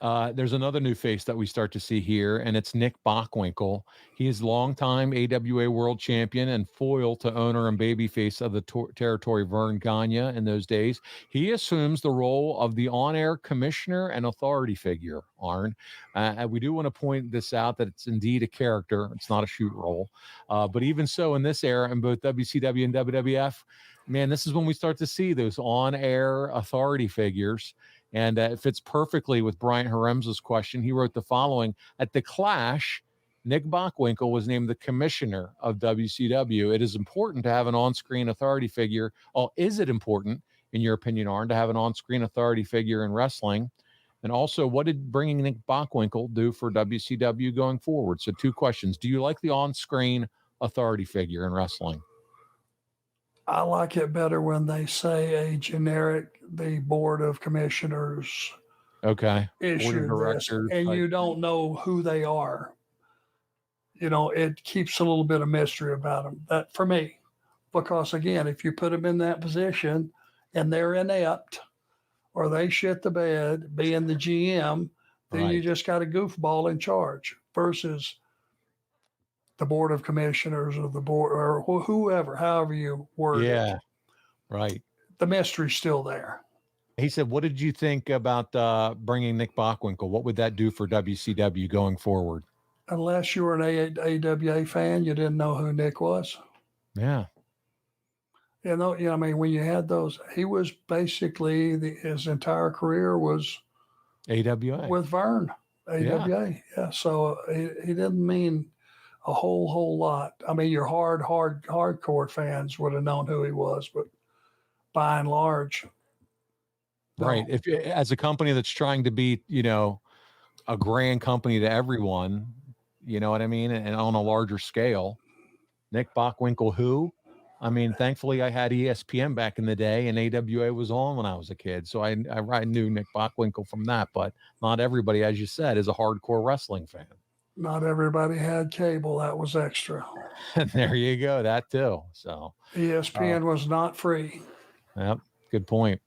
There's another new face that we start to see here, and it's Nick Bockwinkel. He is longtime AWA world champion and foil to owner and babyface of the territory Vern Gagne in those days. He assumes the role of the on-air commissioner and authority figure, Arn. We do want to point this out that it's indeed a character. It's not a shoot role. But even so, in this era, in both WCW and WWF, man, this is when we start to see those on-air authority figures. And it fits perfectly with Brian Haremza's question. He wrote the following: at the Clash, Nick Bockwinkel was named the commissioner of WCW. It is important to have an on-screen authority figure. Oh, is it important, in your opinion, Arn, to have an on-screen authority figure in wrestling? And also, what did bringing Nick Bockwinkel do for WCW going forward? So 2 questions. Do you like the on-screen authority figure in wrestling? I like it better when they say a generic, the board of commissioners issue this, and you don't know who they are. It keeps a little bit of mystery about them. That for me, because again, if you put them in that position and they're inept or they shit the bed being the GM, then you just got a goofball in charge versus the board of commissioners or the board or whoever, however you word it. Right. The mystery's still there. He said, what did you think about bringing Nick Bockwinkel? What would that do for WCW going forward? Unless you were an AWA fan, you didn't know who Nick was. Yeah. I mean, when you had those, he was basically his entire career was AWA. With Vern, AWA. Yeah. So he didn't mean a whole lot. I mean, your hardcore fans would have known who he was, but by and large, right. If as a company that's trying to be, a grand company to everyone, you know what I mean, and on a larger scale, Nick Bockwinkel, who? I mean, thankfully, I had ESPN back in the day, and AWA was on when I was a kid, so I knew Nick Bockwinkel from that. But not everybody, as you said, is a hardcore wrestling fan. Not everybody had cable. That was extra. And there you go. That too. So ESPN was not free. Yep. Good point.